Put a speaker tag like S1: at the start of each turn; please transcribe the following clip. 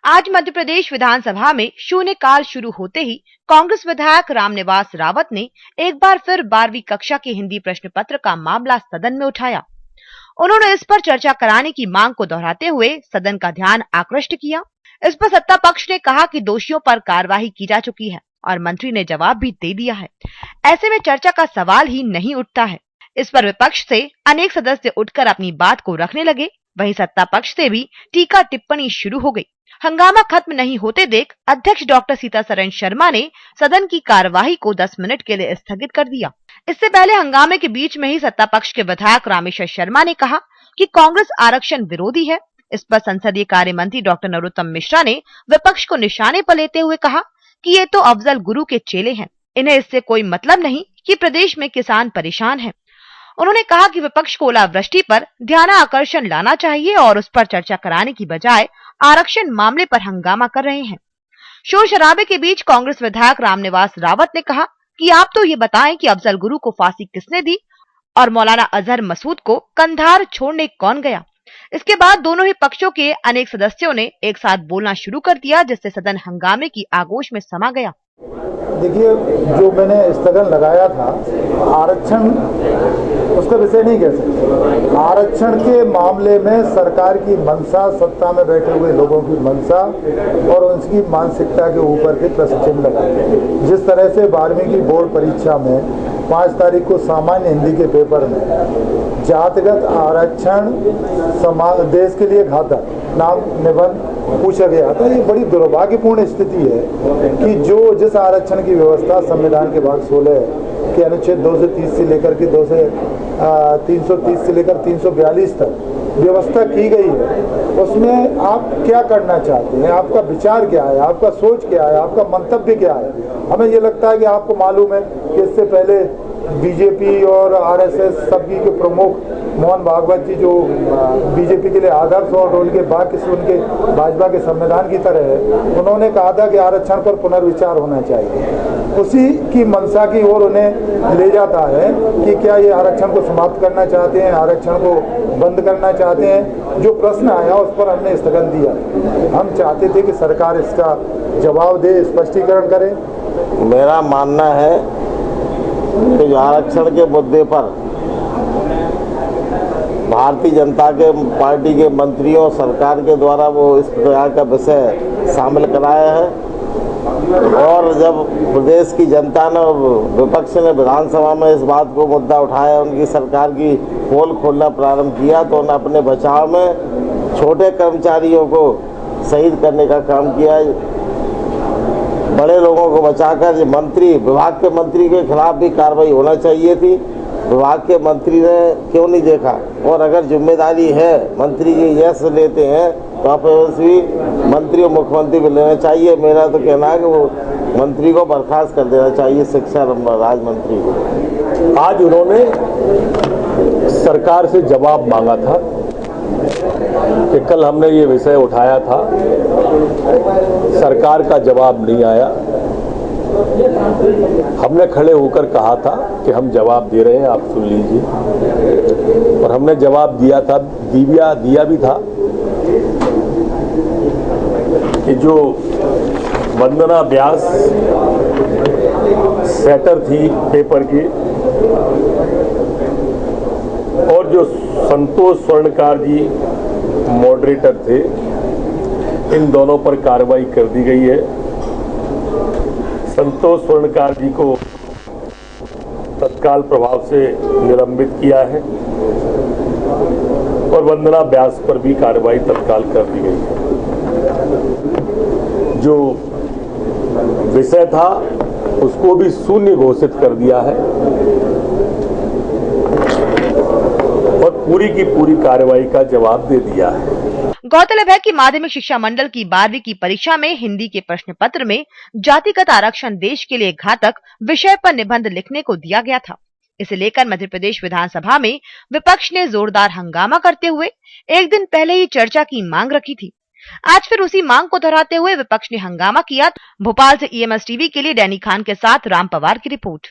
S1: आज मध्य प्रदेश विधानसभा में शून्यकाल शुरू होते ही कांग्रेस विधायक रामनिवास रावत ने एक बार फिर 12वीं कक्षा के हिंदी प्रश्न पत्र का मामला सदन में उठाया। उन्होंने इस पर चर्चा कराने की मांग को दोहराते हुए सदन का ध्यान आकृष्ट किया। इस पर सत्ता पक्ष ने कहा कि दोषियों पर कार्रवाई की जा चुकी है और मंत्री ने जवाब भी दे दिया है। ऐसे में चर्चा का सवाल ही नहीं उठता है। इस पर विपक्ष से अनेक सदस्य उठकर अपनी बात को रखने लगे। वहीं सत्ता पक्ष से भी टीका टिप्पणी शुरू हो गई। हंगामा खत्म नहीं होते देख अध्यक्ष डॉक्टर सीतासरन शर्मा ने सदन की कार्यवाही को 10 मिनट के लिए स्थगित कर दिया। इससे पहले हंगामे के बीच में ही सत्ता पक्ष के विधायक रामेश्वर शर्मा ने कहा कि कांग्रेस आरक्षण विरोधी है। इस पर संसदीय कार्य मंत्री डॉक्टर नरोत्तम मिश्रा ने विपक्ष को निशाने पर लेते हुए कहा कि ये तो अफजल गुरु के चेले हैं, इन्हें इससे कोई मतलब नहीं कि प्रदेश में किसान परेशान हैं। उन्होंने कहा कि विपक्ष को ओलावृष्टि पर ध्यानाकर्षण लाना चाहिए और उस पर चर्चा कराने की बजाय आरक्षण मामले पर हंगामा कर रहे हैं। शोर शराबे के बीच कांग्रेस विधायक रामनिवास रावत ने कहा कि आप तो ये बताएं कि अफजल गुरु को फांसी किसने दी और मौलाना अजहर मसूद को कंधार छोड़ने कौन गया। इसके बाद दोनों ही पक्षों के अनेक सदस्यों ने एक साथ बोलना शुरू कर दिया, जिससे सदन हंगामे की आगोश में समा गया।
S2: देखिए, जो मैंने स्थगन लगाया था, आरक्षण उसका विषय नहीं कह सकते। आरक्षण के मामले में सरकार की मंशा, सत्ता में बैठे हुए लोगों की मंशा और उनकी मानसिकता के ऊपर के प्रश्न चिन्ह लगाए। जिस तरह से 12वीं की बोर्ड परीक्षा में 5 तारीख को सामान्य हिंदी के पेपर में जातिगत आरक्षण देश के लिए घातक नाम निबंध पूछा गया था। ये बड़ी दुर्भाग्यपूर्ण स्थिति है कि जिस आरक्षण की व्यवस्था संविधान के भाग 16 के अनुच्छेद 230 से लेकर के 330 से लेकर 342 तक व्यवस्था की गई है, उसमें आप क्या करना चाहते हैं, आपका विचार क्या है, आपका सोच क्या है, आपका मंतव्य क्या है। हमें ये लगता है कि आपको मालूम है कि इससे पहले बीजेपी और आरएसएस सभी के प्रमुख मोहन भागवत जी, जो बीजेपी के लिए आदर्श और उनके बाकी उनके भाजपा के संविधान की तरह है, उन्होंने कहा था कि आरक्षण पर पुनर्विचार होना चाहिए। उसी की मंशा की ओर उन्हें ले जाता है कि क्या ये आरक्षण को समाप्त करना चाहते हैं, आरक्षण को बंद करना चाहते हैं। जो प्रश्न आया उस पर हमने स्थगन दिया। हम चाहते थे कि सरकार इसका जवाब दे, स्पष्टीकरण करे।
S3: मेरा मानना है कि जो आरक्षण के मुद्दे पर भारतीय जनता के पार्टी के मंत्रियों और सरकार के द्वारा वो इस प्रकार का विषय शामिल कराया है, और जब प्रदेश की जनता ने, विपक्ष ने विधानसभा में इस बात को मुद्दा उठाया, उनकी सरकार की पोल खोलना प्रारंभ किया, तो उन्होंने अपने बचाव में छोटे कर्मचारियों को शहीद करने का काम किया। बड़े लोगों को बचाकर मंत्री, विभाग के मंत्री के खिलाफ भी कार्रवाई होना चाहिए थी। विभाग के मंत्री ने क्यों नहीं देखा? और अगर जिम्मेदारी है, मंत्री जी यस लेते हैं, तो आप भी मंत्री और मुख्यमंत्री को लेना चाहिए। मेरा तो कहना है कि वो मंत्री को बर्खास्त कर देना चाहिए, शिक्षा राज्य मंत्री को।
S4: आज उन्होंने सरकार से जवाब मांगा था कि कल हमने ये विषय उठाया था, सरकार का जवाब नहीं आया। हमने खड़े होकर कहा था कि हम जवाब दे रहे हैं, आप सुन लीजिए, और हमने जवाब दिया था, दिया भी था कि जो वंदना व्यास सेटर थी पेपर की और जो संतोष स्वर्णकार जी मॉडरेटर थे, इन दोनों पर कार्रवाई कर दी गई है। संतोष स्वर्णकार जी को तत्काल प्रभाव से निलंबित किया है और वंदना व्यास पर भी कार्रवाई तत्काल कर दी गई है। जो विषय था उसको भी शून्य घोषित कर दिया है और पूरी की पूरी कार्रवाई का जवाब दे दिया है।
S1: गौरतलब है कि माध्यमिक शिक्षा मंडल की 12वीं की परीक्षा में हिंदी के प्रश्न पत्र में जातिगत आरक्षण देश के लिए घातक विषय पर निबंध लिखने को दिया गया था। इसे लेकर मध्य प्रदेश विधानसभा में विपक्ष ने जोरदार हंगामा करते हुए एक दिन पहले ही चर्चा की मांग रखी थी। आज फिर उसी मांग को दोहराते हुए विपक्ष ने हंगामा किया। भोपाल से EMS टीवी के लिए डैनी खान के साथ राम पवार की रिपोर्ट।